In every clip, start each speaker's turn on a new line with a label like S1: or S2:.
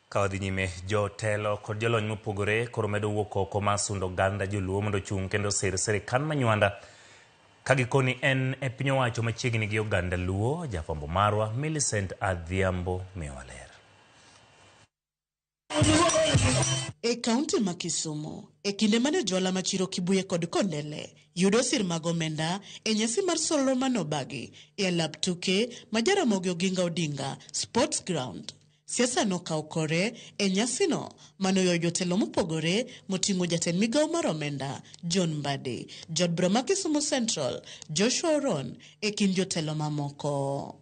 S1: Kawadhi nyime jotelo kod jolony mopogore koro medo wuok oko mar sundo oganda joluo mondo chung kendo sir sirikal manywanda kagikoni en e piny owacho machiegni gi oganda luo. Jafwambo marwa Millicent Adhiambo miwaler.
S2: E kaunti ma Kisumu, e kinde mane jola machiro Kibuye kod Kondele yudo sir mag omenda e nyasi mar Solomon Obagi e lab tuke ma Jaramogi Oginga Odinga Sports Ground. Siasa nokawo kore e nyasino manoyo jotelo mopogore moting'o jatend migawo mar omenda John Mbadi, jod bura ma Kisumu Central Joshua Oron e kind jotelo mamoko.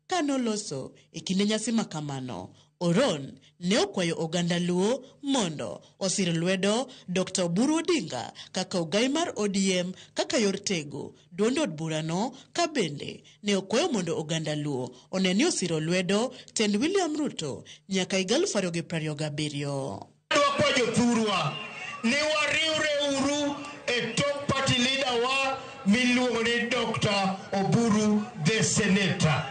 S2: Kanoloso e kinde nyasi makamano, Oron ne okwayo oganda luo mondo osir lwedo Dr. Oburu Odinga kaka ogai mar ODM kaka yor tego duond od burano, ka bende ne okwayo mondo oganda luo oneni osiro lwedo tend William Ruto nyaka 2027.
S3: Wakwayo thurwa ni wariure uru e top party leader wa miluongo ni Dr. Oburu the Senator.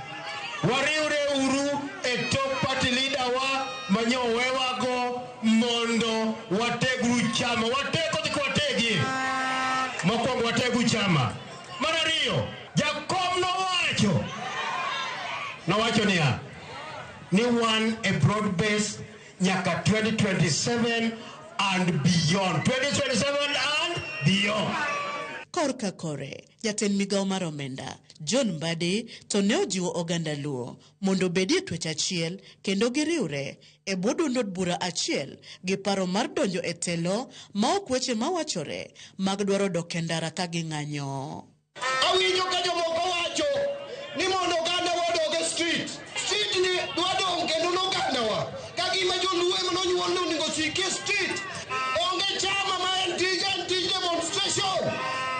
S3: Wariure uru e top party leader wa manyowewago mondo wategru chama. Watego dhiko wategi. Mokwongo wategu chama. Marariyo, Jakom nowacho ni one a broad base nyaka 2027 and beyond. 2027 and beyond.
S2: Korka kore, jatend migawo mar omenda John Mbadi to ne ojiwo oganda luo mondo bedie twech achiel kendo giriure e bwo duond od bura achiel gi paro mar donjo e telo ma ok weche mawachore mag dwaro dok e ndara ka ging'anyo.
S3: Awinjo ka jomoko wacho ni mondo oganda wadog e street ni wadong kendo noganda wa ka gima joluo ema nonyuol onego siki street. Onge chama ma en tij demonstration.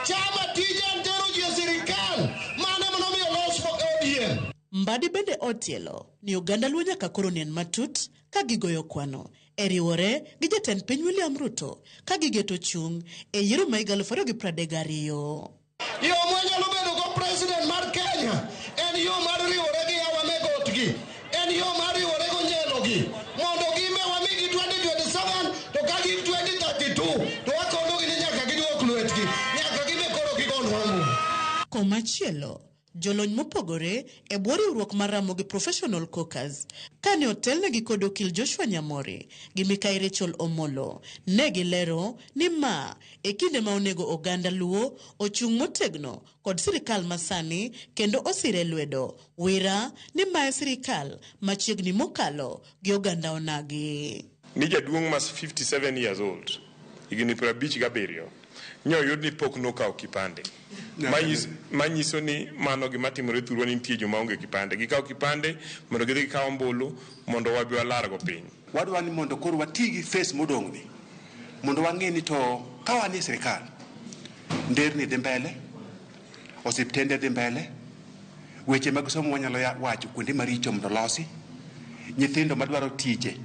S3: Chama tije antero ji e sirikal mane monomiyo los ODM.
S2: Mbadi bende otielo ni oganda luo nyaka koro nen matut ka gigoyo kwano e riwore gi jatend piny William Ruto ka gigeto chung e yiero ma 2032.
S3: Yo mwanyalo bedo go president mar Kenya en yo mar riwore gi yawa megotgi, en yo mar riwore go nyelo gi mondo gime wamigi 2027 to ka gi 2032 to wakono gi nyaka giduok lwetgi nyaka gime koro gigon wangu.
S2: Komachielo, jolony mopogore e bwo riwruok mar Ramogi Professional Caucus kane otelnegi kod okil Joshua Nyamori gi Mikai Rachel Omolo ne gilero ni ma e kinde ma onego oganda luo ochung' motegno kod sirikal masani kendo osire lwedo wira ni mae sirikal machiegni mokalo gi oganda onagi.
S4: Ni jaduong' mas 57 years old higni 57 nyoyud ni pok nokawo kipande. Manyiso ni mano gima timore thurwa ni nitie joma onge kipande. Gikawo kipande mondo gidhi gikaw ombulu mondo wabi walargo piny.
S5: Wadwa ni mondo koro wati gi face modong' ni mondo wang'e ni to ka wan e sirikal nderni dhi mbele, osiptende dhi mbele, weche mag somo wanyalo wacho kuonde maricho mondo losi, nyithindo madwaro tije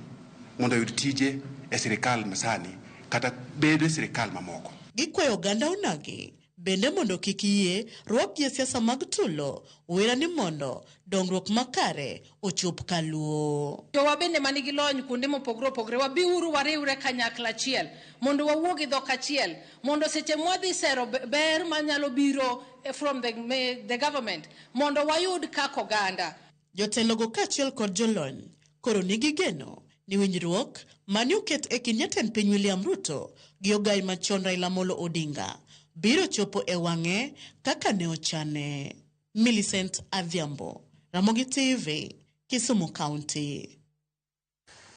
S5: mondo yud tije e sirikal masani kata bedo e sirikal mamoko.
S2: Gikwayo oganda onagi bende mondo kik yie rwak gi siasa mag tulo wira ni mondo dongruok makare ochop kaluo.
S6: Jowa bende manigi lony kuonde mopogore opogore wabiuru wariwre kanyakla achiel mondo wawuogi dhok achiel mondo seche mwadhi sero ber manyalo biro from the government mondo wayud kaka oganda.
S2: Jotelogo kaachiel kod jolony koro nigi geno ni winjruok mane oket e kind jatend piny William Ruto gi ogai machon Raila Amolo Odinga biro chopo e wang'e kaka ne ochane. Millicent Adhiambo, Ramogi TV, Kisumu County.